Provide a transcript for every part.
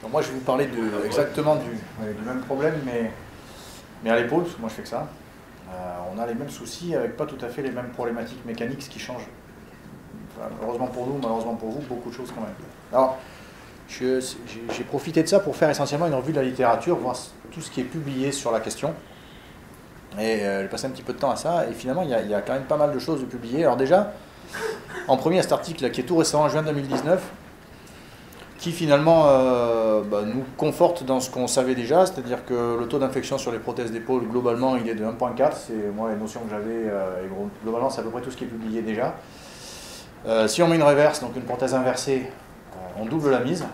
Donc moi je vais vous parler exactement du même problème, mais à l'épaule, parce que moi je fais que ça. On a les mêmes soucis avec pas tout à fait les mêmes problématiques mécaniques, ce qui change. Enfin, heureusement pour nous, malheureusement pour vous, beaucoup de choses quand même. Alors, j'ai profité de ça pour faire essentiellement une revue de la littérature, voir tout ce qui est publié sur la question. Et j'ai passé un petit peu de temps à ça, et finalement il y a quand même pas mal de choses de publier. Alors déjà, en premier, il y a cet article qui est tout récent, en juin 2019, qui finalement nous conforte dans ce qu'on savait déjà, c'est-à-dire que le taux d'infection sur les prothèses d'épaule, globalement, il est de 1,4, c'est moi les notions que j'avais, et globalement c'est à peu près tout ce qui est publié déjà. Si on met une reverse, donc une prothèse inversée, on double la mise,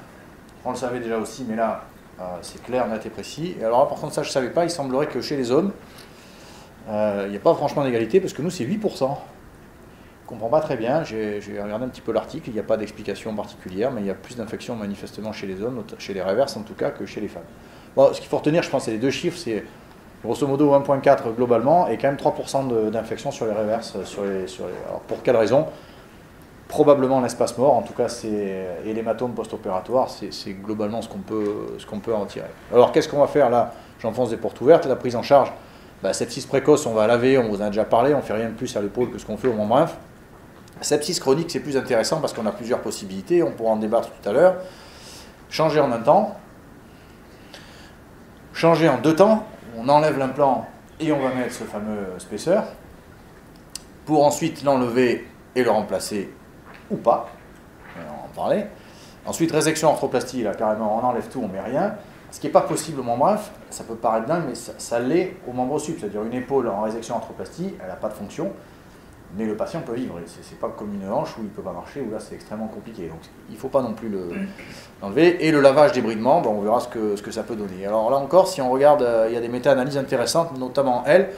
on le savait déjà aussi, mais là c'est clair, net et précis. Et alors là, par contre ça je ne savais pas, il semblerait que chez les hommes, il n'y a pas franchement d'égalité, parce que nous c'est 8%. Je ne comprends pas très bien, j'ai regardé un petit peu l'article, il n'y a pas d'explication particulière, mais il y a plus d'infections manifestement chez les hommes, chez les reverses en tout cas, que chez les femmes. Bon, ce qu'il faut retenir, je pense, c'est les deux chiffres, c'est grosso modo 1,4 globalement, et quand même 3% d'infections sur les reverses. Alors pour quelle raison? Probablement l'espace mort, en tout cas, et l'hématome post-opératoire, c'est globalement ce qu'on peut en tirer. Alors qu'est-ce qu'on va faire là? J'enfonce des portes ouvertes, la prise en charge, sepsis précoce, on va laver, on vous en a déjà parlé, on ne fait rien de plus à l'épaule que ce qu'on fait au membre inf. Sepsis chronique, c'est plus intéressant parce qu'on a plusieurs possibilités, on pourra en débattre tout à l'heure. Changer en un temps, changer en deux temps, on enlève l'implant et on va mettre ce fameux spacer, pour ensuite l'enlever et le remplacer ou pas, on va en parler. Ensuite, résection arthroplastie, là carrément on enlève tout, on met rien. Ce qui n'est pas possible au membre inf, ça peut paraître dingue, mais ça l'est au membre sup, c'est-à-dire une épaule en résection arthroplastie, elle n'a pas de fonction. Mais le patient peut vivre, c'est pas comme une hanche où il ne peut pas marcher, où là c'est extrêmement compliqué. Donc il ne faut pas non plus l'enlever. Et le lavage débridement, on verra ce que ça peut donner. Alors là encore, si on regarde, il y a des méta-analyses intéressantes, notamment elle.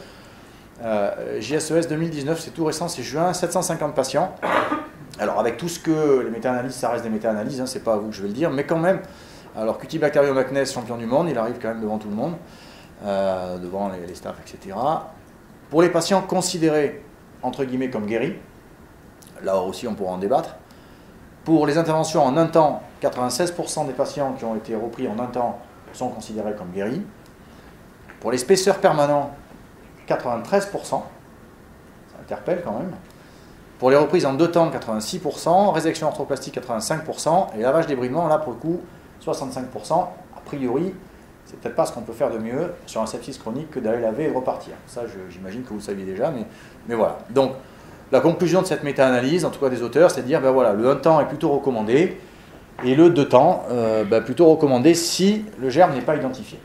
JSES 2019, c'est tout récent, c'est juin, 750 patients. Alors avec tout ce que les méta-analyses, ça reste des méta-analyses, c'est pas à vous que je vais le dire, mais quand même, alors Cutibacterium acnes, champion du monde, il arrive quand même devant tout le monde, devant les staffs, etc. Pour les patients considérés entre guillemets comme guéri, là aussi on pourra en débattre. Pour les interventions en un temps, 96% des patients qui ont été repris en un temps sont considérés comme guéris. Pour les spacers permanents, 93%, ça interpelle quand même. Pour les reprises en deux temps, 86%, résection arthroplastique, 85%, et lavage débridement, là pour le coup, 65%. A priori, c'est peut-être pas ce qu'on peut faire de mieux sur un sepsis chronique que d'aller laver et de repartir. Ça, j'imagine que vous le saviez déjà, mais voilà. Donc, la conclusion de cette méta-analyse, en tout cas des auteurs, c'est de dire, voilà, le 1 temps est plutôt recommandé, et le 2 temps, plutôt recommandé si le germe n'est pas identifié.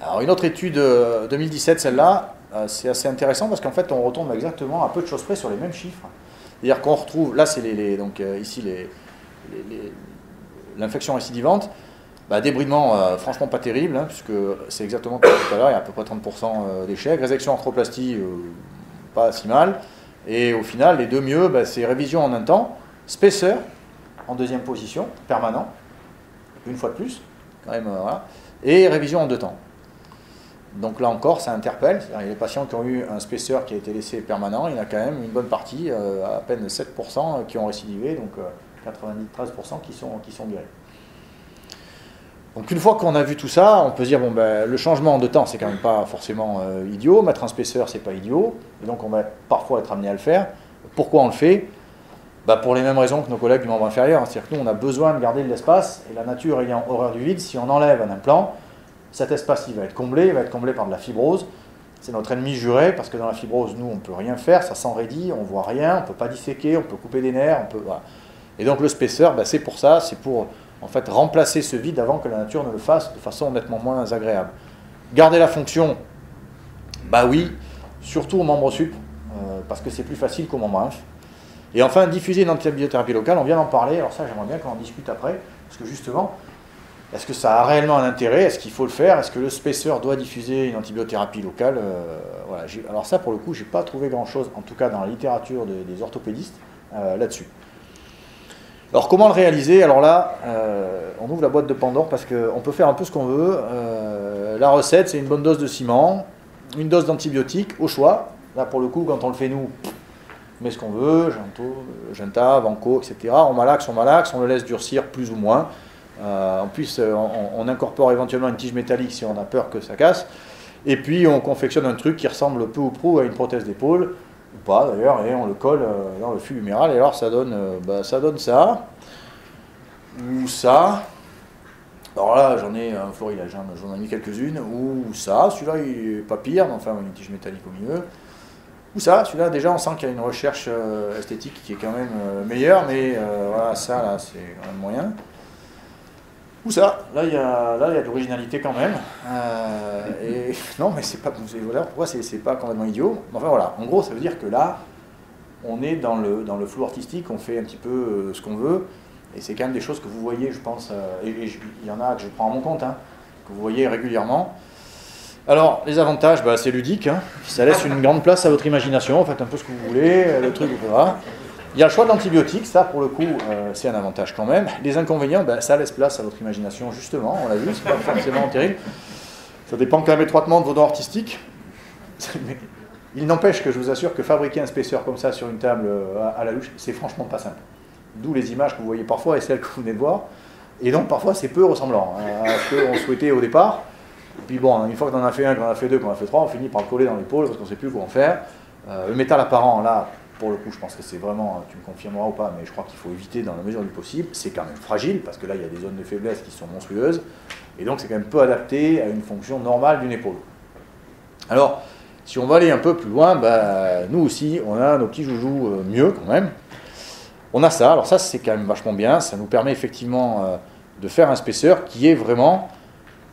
Alors, une autre étude 2017, celle-là, c'est assez intéressant parce qu'en fait, on retombe exactement à peu de choses près sur les mêmes chiffres. C'est-à-dire qu'on retrouve, là, c'est ici l'infection récidivante. Débridement, franchement pas terrible, puisque c'est exactement comme tout à l'heure, il y a à peu près 30% d'échecs. Résection arthroplastie, pas si mal. Et au final, les deux mieux, c'est révision en un temps, spacer en deuxième position, permanent, une fois de plus, quand même, voilà, et révision en deux temps. Donc là encore, ça interpelle. Il y a les patients qui ont eu un spacer qui a été laissé permanent, il y en a quand même une bonne partie, à peine 7% qui ont récidivé, donc 93% qui sont guéris. Donc une fois qu'on a vu tout ça, on peut se dire, le changement en deux temps, c'est quand même pas forcément idiot, mettre un spacer, c'est pas idiot, et donc on va parfois être amené à le faire. Pourquoi on le fait? Pour les mêmes raisons que nos collègues du membre inférieur, c'est-à-dire que nous, on a besoin de garder de l'espace, et la nature ayant horreur du vide, si on enlève un implant, cet espace, il va être comblé par de la fibrose. C'est notre ennemi juré, parce que dans la fibrose, nous, on ne peut rien faire, ça s'enraidit, on ne voit rien, on ne peut pas disséquer, on peut couper des nerfs, voilà. Et donc le spacer, c'est pour ça, c'est pour en fait remplacer ce vide avant que la nature ne le fasse de façon nettement moins agréable. Garder la fonction, oui, surtout au membre sup, parce que c'est plus facile qu'au membre inf. Et enfin, diffuser une antibiothérapie locale, on vient d'en parler, alors ça j'aimerais bien qu'on en discute après, parce que justement, est-ce que ça a réellement un intérêt? Est-ce qu'il faut le faire? Est-ce que le spacer doit diffuser une antibiothérapie locale? Voilà. Alors ça, pour le coup, je n'ai pas trouvé grand-chose, en tout cas dans la littérature des orthopédistes, là-dessus. Alors comment le réaliser? Alors là, on ouvre la boîte de Pandore parce qu'on peut faire un peu ce qu'on veut. La recette, c'est une bonne dose de ciment, une dose d'antibiotiques au choix. Là, pour le coup, quand on le fait nous, on met ce qu'on veut, Genta, Vanco, etc. On malaxe, on le laisse durcir plus ou moins. En plus, on incorpore éventuellement une tige métallique si on a peur que ça casse. Et puis on confectionne un truc qui ressemble peu ou prou à une prothèse d'épaule, ou pas d'ailleurs, et on le colle dans le fût huméral. Et alors ça donne ça, ou ça. Alors là, j'en ai un florilège, j'en ai mis quelques-unes, ou ça. Celui-là, il n'est pas pire, mais enfin, une tige métallique au milieu. Ou ça, celui-là, déjà, on sent qu'il y a une recherche esthétique qui est quand même meilleure, mais voilà, ça, là, c'est quand même moyen. Ou ça, là, il y a de l'originalité quand même. Et non, mais c'est pas, voilà, pourquoi c'est pas complètement idiot. Enfin voilà, en gros, ça veut dire que là, on est dans le flou artistique, on fait un petit peu ce qu'on veut, et c'est quand même des choses que vous voyez, je pense, et il y en a que je prends à mon compte, hein, que vous voyez régulièrement. Alors, les avantages, bah, c'est ludique, hein. Ça laisse une grande place à votre imagination, faites un peu ce que vous voulez, le truc, etc. Il y a le choix de l'antibiotique, ça pour le coup, c'est un avantage quand même. Les inconvénients, bah, ça laisse place à votre imagination, justement, on l'a vu, c'est pas forcément terrible. Ça dépend quand même étroitement de vos dons artistiques. Il n'empêche que je vous assure que fabriquer un spaceur comme ça sur une table à la louche, c'est franchement pas simple. D'où les images que vous voyez parfois et celles que vous venez de voir. Et donc parfois c'est peu ressemblant à ce qu'on souhaitait au départ. Et puis bon, une fois qu'on en a fait un, qu'on en a fait deux, qu'on en a fait trois, on finit par le coller dans l'épaule parce qu'on ne sait plus quoi en faire. Le métal apparent, là, pour le coup, je pense que c'est vraiment, tu me confirmeras ou pas, mais je crois qu'il faut éviter dans la mesure du possible. C'est quand même fragile parce que là il y a des zones de faiblesse qui sont monstrueuses. Et donc c'est quand même peu adapté à une fonction normale d'une épaule. Alors, si on va aller un peu plus loin, bah, nous aussi, on a nos petits joujoux mieux quand même. On a ça, alors ça c'est quand même vachement bien, ça nous permet effectivement de faire un spaceur qui est vraiment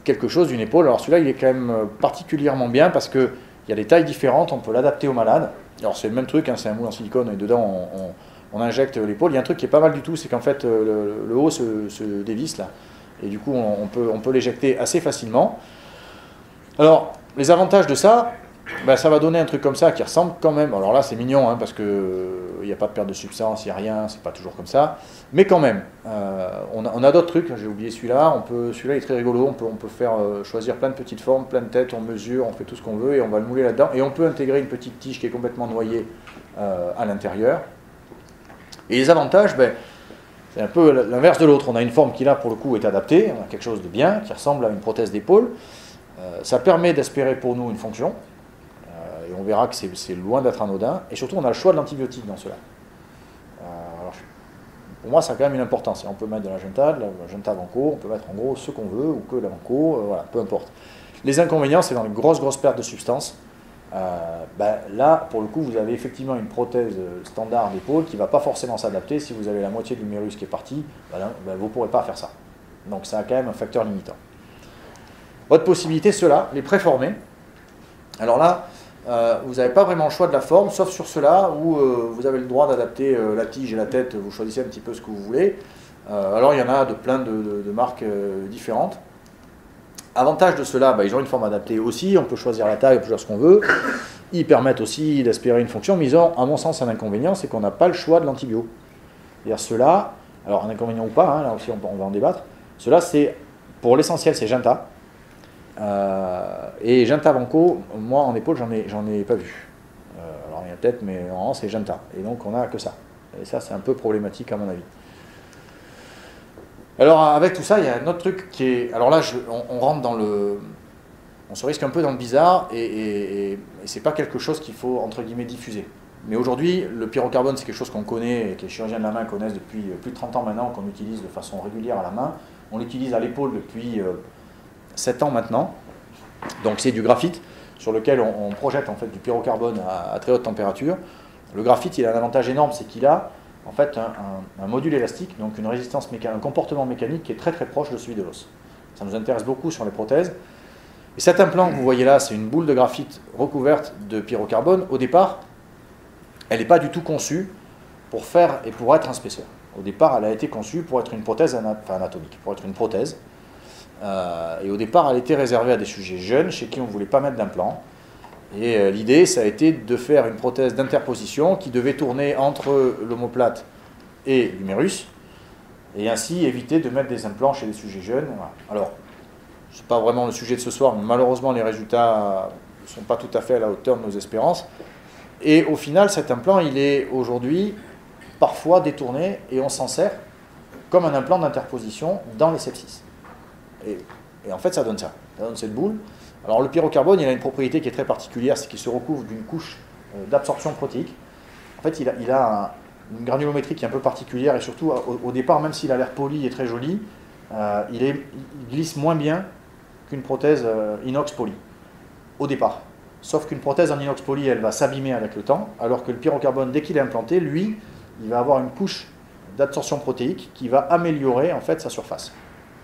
quelque chose d'une épaule. Alors celui-là il est quand même particulièrement bien parce qu'il y a des tailles différentes, on peut l'adapter au malade. Alors c'est le même truc, hein, c'est un moule en silicone et dedans on injecte l'épaule. Il y a un truc qui est pas mal du tout, c'est qu'en fait le haut se dévisse là. Et du coup on peut l'éjecter assez facilement. Alors les avantages de ça, ben, ça va donner un truc comme ça qui ressemble quand même, alors là c'est mignon hein, parce qu'il n'y a pas de perte de substance, il n'y a rien, c'est pas toujours comme ça, mais quand même, on a d'autres trucs, j'ai oublié celui-là, celui-là est très rigolo, on peut faire choisir plein de petites formes, plein de têtes, on mesure, on fait tout ce qu'on veut et on va le mouler là-dedans, et on peut intégrer une petite tige qui est complètement noyée à l'intérieur. Et les avantages, ben, c'est un peu l'inverse de l'autre, on a une forme qui là pour le coup est adaptée, on a quelque chose de bien, qui ressemble à une prothèse d'épaule, ça permet d'espérer pour nous une fonction, et on verra que c'est loin d'être anodin, et surtout on a le choix de l'antibiotique dans cela. Alors, pour moi ça a quand même une importance, on peut mettre de la junta vanco, on peut mettre en gros ce qu'on veut, ou que la vanco, voilà, peu importe. Les inconvénients c'est dans les grosses pertes de substance. Ben, là pour le coup vous avez effectivement une prothèse standard d'épaule qui ne va pas forcément s'adapter. Si vous avez la moitié de l'humérus qui est parti, ben, vous ne pourrez pas faire ça. Donc ça a quand même un facteur limitant. Autre possibilité, ceux-là, les préformés. Alors là, vous n'avez pas vraiment le choix de la forme, sauf sur ceux-là où vous avez le droit d'adapter la tige et la tête, vous choisissez un petit peu ce que vous voulez. Alors il y en a de plein de marques différentes. Avantage de ceux-là, ben, ils ont une forme adaptée aussi, on peut choisir la taille, on peut choisir ce qu'on veut. Ils permettent aussi d'espérer une fonction, mais ils ont, à mon sens, un inconvénient, c'est qu'on n'a pas le choix de l'antibio. C'est-à-dire ceux-là, alors un inconvénient ou pas, hein, là aussi on va en débattre, ceux-là, c'est, pour l'essentiel, c'est junta. Et junta vanco, moi en épaule j'en ai pas vu. Alors il y a peut-être, mais normalement c'est junta. Et donc on a que ça. Et ça c'est un peu problématique à mon avis. Alors avec tout ça, il y a un autre truc qui est. Alors là, on rentre dans le. On se risque un peu dans le bizarre et c'est pas quelque chose qu'il faut entre guillemets diffuser. Mais aujourd'hui, le pyrocarbone c'est quelque chose qu'on connaît et que les chirurgiens de la main connaissent depuis plus de 30 ans maintenant, qu'on utilise de façon régulière à la main. On l'utilise à l'épaule depuis 7 ans maintenant. Donc c'est du graphite sur lequel on projette en fait du pyrocarbone à très haute température. Le graphite il a un avantage énorme, c'est qu'il a en fait un module élastique, donc une résistance mécanique, un comportement mécanique qui est très proche de celui de l'os. Ça nous intéresse beaucoup sur les prothèses. Et cet implant que vous voyez là, c'est une boule de graphite recouverte de pyrocarbone. Au départ, elle n'est pas du tout conçue pour faire et pour être un spaceur. Au départ, elle a été conçue pour être une prothèse anatomique, pour être une prothèse. Et au départ, elle était réservée à des sujets jeunes chez qui on ne voulait pas mettre d'implant. Et l'idée, ça a été de faire une prothèse d'interposition qui devait tourner entre l'omoplate et l'humérus, et ainsi éviter de mettre des implants chez les sujets jeunes. Voilà. Alors, ce n'est pas vraiment le sujet de ce soir, mais malheureusement, les résultats ne sont pas tout à fait à la hauteur de nos espérances. Et au final, cet implant, il est aujourd'hui parfois détourné, et on s'en sert comme un implant d'interposition dans les sepsis. Et en fait, ça donne ça. Ça donne cette boule. Alors le pyrocarbone, il a une propriété qui est très particulière, c'est qu'il se recouvre d'une couche d'absorption protéique. En fait, il a une granulométrie qui est un peu particulière, et surtout, au départ, même s'il a l'air poli et très joli, il glisse moins bien qu'une prothèse inox poly, au départ. Sauf qu'une prothèse en inox poly, elle va s'abîmer avec le temps, alors que le pyrocarbone, dès qu'il est implanté, lui, il va avoir une couche d'absorption protéique qui va améliorer en fait sa surface.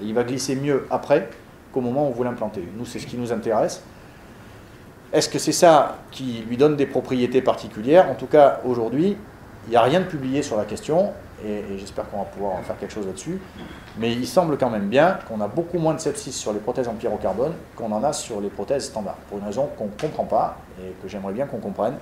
Et il va glisser mieux après qu'au moment où vous l'implantez. Nous, c'est ce qui nous intéresse. Est-ce que c'est ça qui lui donne des propriétés particulières? En tout cas, aujourd'hui, il n'y a rien de publié sur la question, et j'espère qu'on va pouvoir en faire quelque chose là-dessus. Mais il semble quand même bien qu'on a beaucoup moins de sepsis sur les prothèses en pyrocarbone qu'on en a sur les prothèses standards, pour une raison qu'on ne comprend pas et que j'aimerais bien qu'on comprenne,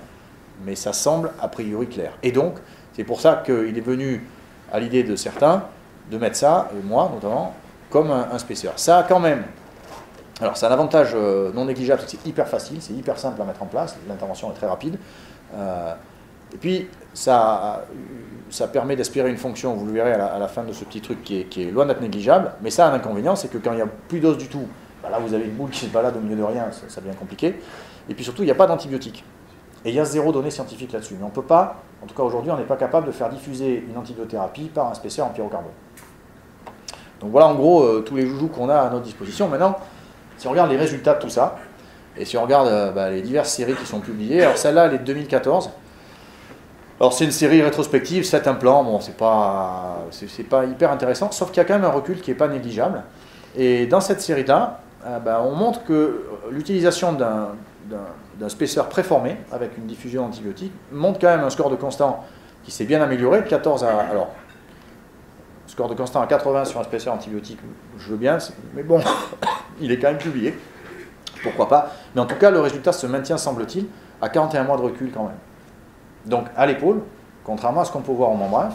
mais ça semble a priori clair. Et donc, c'est pour ça qu'il est venu à l'idée de certains de mettre ça, et moi notamment, comme un spaceur. Ça a quand même, alors c'est un avantage non négligeable, c'est hyper facile, c'est hyper simple à mettre en place, l'intervention est très rapide. Et puis, ça permet d'aspirer une fonction, vous le verrez à la fin de ce petit truc qui est loin d'être négligeable, mais ça a un inconvénient, c'est que quand il n'y a plus d'os du tout, là vous avez une boule qui se balade au milieu de rien, ça devient compliqué. Et puis surtout, il n'y a pas d'antibiotiques. Et il y a zéro donnée scientifique là-dessus. Mais on ne peut pas, en tout cas aujourd'hui, on n'est pas capable de faire diffuser une antibiothérapie par un spaceur en pyrocarbone. Donc voilà en gros tous les joujoux qu'on a à notre disposition. Maintenant, si on regarde les résultats de tout ça, et si on regarde les diverses séries qui sont publiées, alors celle-là, elle est de 2014. Alors c'est une série rétrospective, 7 implants, bon c'est pas hyper intéressant, sauf qu'il y a quand même un recul qui n'est pas négligeable. Et dans cette série-là, on montre que l'utilisation d'un spaceur préformé, avec une diffusion antibiotique, montre quand même un score de constant qui s'est bien amélioré, de 14 à... Alors, score de constant à 80 sur un spaceur antibiotique, je veux bien, mais bon, il est quand même publié, pourquoi pas. Mais en tout cas, le résultat se maintient, semble-t-il, à 41 mois de recul quand même. Donc à l'épaule, contrairement à ce qu'on peut voir au membre inf,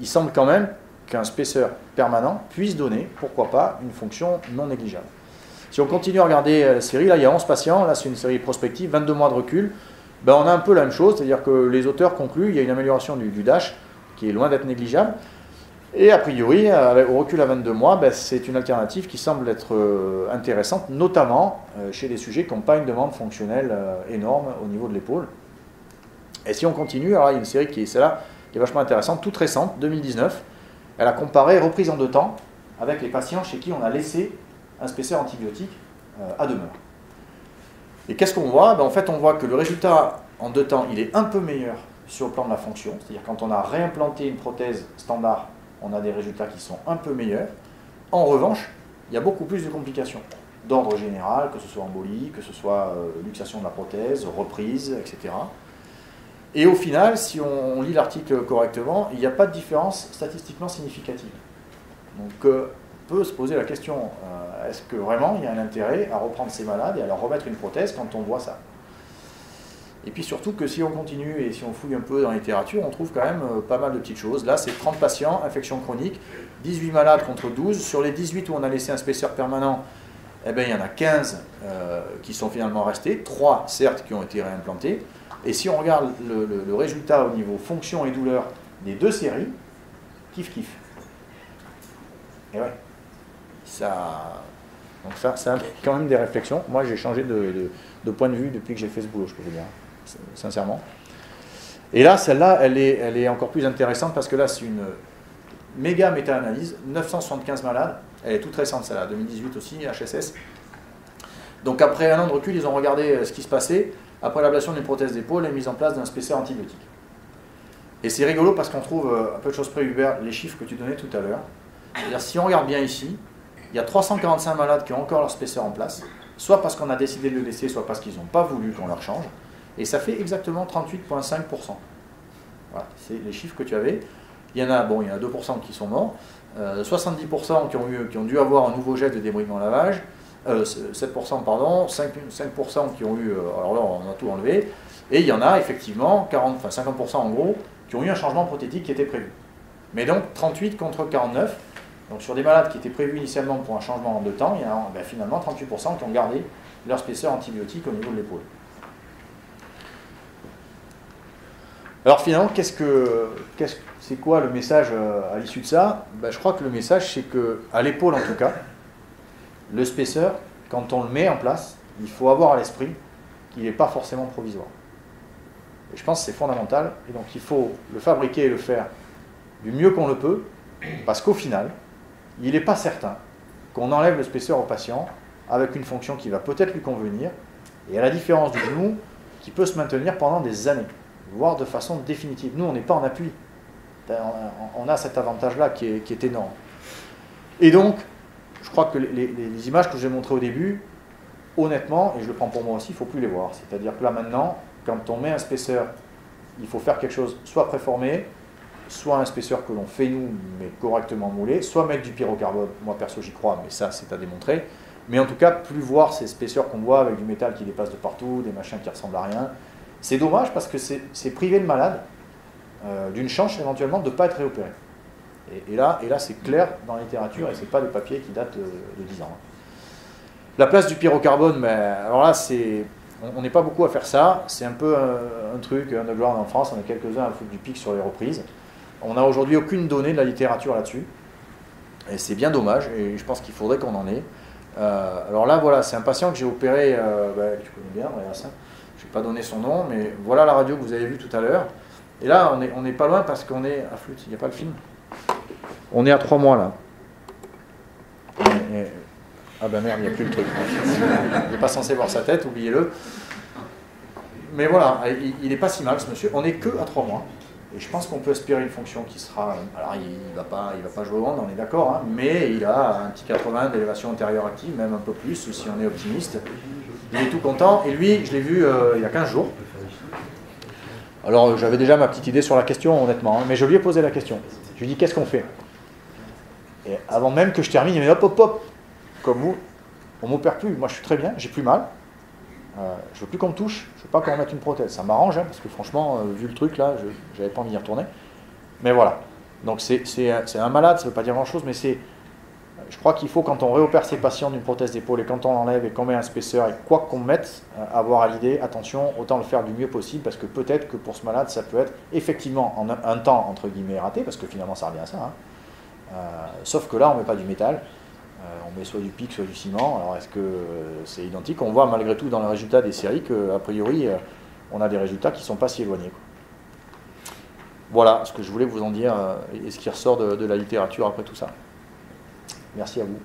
il semble quand même qu'un spaceur permanent puisse donner, pourquoi pas, une fonction non négligeable. Si on continue à regarder la série, là il y a 11 patients, là c'est une série prospective, 22 mois de recul, on a un peu la même chose, c'est-à-dire que les auteurs concluent, il y a une amélioration du DASH qui est loin d'être négligeable, et a priori, au recul à 22 mois, c'est une alternative qui semble être intéressante, notamment chez des sujets qui n'ont pas une demande fonctionnelle énorme au niveau de l'épaule. Et si on continue, alors il y a une série qui est celle-là, qui est vachement intéressante, toute récente, 2019. Elle a comparé reprise en 2 temps avec les patients chez qui on a laissé un spaceur antibiotique à demeure. Et qu'est-ce qu'on voit? En fait, on voit que le résultat en 2 temps, il est un peu meilleur sur le plan de la fonction. C'est-à-dire quand on a réimplanté une prothèse standard, on a des résultats qui sont un peu meilleurs. En revanche, il y a beaucoup plus de complications d'ordre général, que ce soit embolie, que ce soit luxation de la prothèse, reprise, etc. Et au final, si on lit l'article correctement, il n'y a pas de différence statistiquement significative. Donc on peut se poser la question, est-ce que vraiment il y a un intérêt à reprendre ces malades et à leur remettre une prothèse quand on voit ça? Et puis surtout que si on continue et si on fouille un peu dans la littérature, on trouve quand même pas mal de petites choses. Là, c'est 30 patients, infection chronique, 18 malades contre 12. Sur les 18 où on a laissé un spaceur permanent, il y en a 15 qui sont finalement restés, 3 certes qui ont été réimplantés. Et si on regarde le résultat au niveau fonction et douleur des 2 séries, kiff. Et ouais, donc ça amène quand même des réflexions. Moi, j'ai changé de point de vue depuis que j'ai fait ce boulot, je peux vous dire, sincèrement. Et là, celle-là, elle est encore plus intéressante parce que là, c'est une méga méta-analyse, 975 malades, elle est toute récente, celle-là, 2018 aussi, HSS. Donc après 1 an de recul, ils ont regardé ce qui se passait après l'ablation d'une prothèse d'épaule et mise en place d'un spaceur antibiotique. Et c'est rigolo parce qu'on trouve, un peu de choses près, Hubert, les chiffres que tu donnais tout à l'heure. C'est-à-dire, si on regarde bien ici, il y a 345 malades qui ont encore leur spaceur en place, soit parce qu'on a décidé de le laisser, soit parce qu'ils n'ont pas voulu qu'on leur change. Et ça fait exactement 38,5%. Voilà, c'est les chiffres que tu avais. Il y en a 2% qui sont morts, 70% qui ont dû avoir un nouveau jet de débridement lavage, 7% pardon, 5% qui ont eu, alors là on a tout enlevé, et il y en a effectivement 50% en gros qui ont eu un changement prothétique qui était prévu. Mais donc 38 contre 49, donc sur des malades qui étaient prévus initialement pour un changement en 2 temps, il y en a finalement 38% qui ont gardé leur spaceur antibiotique au niveau de l'épaule. Alors finalement, c'est quoi le message à l'issue de ça? Ben, je crois que le message, c'est qu'à l'épaule en tout cas, le spacer, quand on le met en place, il faut avoir à l'esprit qu'il n'est pas forcément provisoire. Et je pense que c'est fondamental, et donc il faut le fabriquer et le faire du mieux qu'on le peut, parce qu'au final, il n'est pas certain qu'on enlève le spacer au patient avec une fonction qui va peut-être lui convenir, et à la différence du genou, qui peut se maintenir pendant des années, voire de façon définitive. Nous, on n'est pas en appui. On a cet avantage-là qui est énorme. Et donc, je crois que les images que je vous ai montrées au début, honnêtement, et je le prends pour moi aussi, il ne faut plus les voir. C'est-à-dire que là, maintenant, quand on met un spacer, il faut faire quelque chose soit préformé, soit un spacer que l'on fait nous, mais correctement moulé, soit mettre du pyrocarbone. Moi, perso, j'y crois, mais ça, c'est à démontrer. Mais en tout cas, plus voir ces spacers qu'on voit avec du métal qui dépasse de partout, des machins qui ressemblent à rien. C'est dommage parce que c'est priver le malade d'une chance éventuellement de ne pas être réopéré. Et là c'est clair dans la littérature et ce n'est pas des papiers qui datent de 10 ans. La place du pyrocarbone, mais alors là, on n'est pas beaucoup à faire ça. C'est un peu un truc underground en France. On est quelques-uns à foutre du pic sur les reprises. On n'a aujourd'hui aucune donnée de la littérature là-dessus. Et c'est bien dommage. Et je pense qu'il faudrait qu'on en ait. Alors là, voilà, c'est un patient que j'ai opéré, tu connais bien, regarde ça. Je ne vais pas donner son nom, mais voilà la radio que vous avez vue tout à l'heure. Et là, on n'est pas loin parce qu'on est à flûte. Il n'y a pas le film. On est à 3 mois là. Ah ben merde, il n'y a plus le truc. Il n'est pas censé voir sa tête, oubliez-le. Mais voilà, il n'est pas si mal ce monsieur. On n'est que à 3 mois. Et je pense qu'on peut aspirer une fonction qui sera... Alors il ne va pas jouer au monde, on est d'accord, hein, mais il a un petit 80 d'élévation antérieure active, même un peu plus, si on est optimiste. Il est tout content. Et lui, je l'ai vu il y a 15 jours. Alors j'avais déjà ma petite idée sur la question, honnêtement, hein, mais je lui ai posé la question. Je lui ai dit, qu'est-ce qu'on fait? Et avant même que je termine, il m'a dit, hop, comme vous, on ne m'opère plus. Moi, je suis très bien, j'ai plus mal. Je veux plus qu'on me touche, je veux pas qu'on me mette une prothèse. Ça m'arrange, hein, parce que franchement, vu le truc là, j'avais pas envie d'y retourner. Mais voilà. Donc c'est un malade, ça veut pas dire grand-chose, mais je crois qu'il faut, quand on réopère ses patients d'une prothèse d'épaule et quand on l'enlève et qu'on met un spacer et quoi qu'on mette, avoir à l'idée, attention, autant le faire du mieux possible, parce que peut-être que pour ce malade, ça peut être effectivement en un temps, entre guillemets, raté, parce que finalement ça revient à ça. Hein. Sauf que là, on met pas du métal. On met soit du pic, soit du ciment. Alors est-ce que c'est identique? On voit malgré tout dans le résultat des séries qu'a priori, on a des résultats qui ne sont pas si éloignés. Voilà ce que je voulais vous en dire et ce qui ressort de la littérature après tout ça. Merci à vous.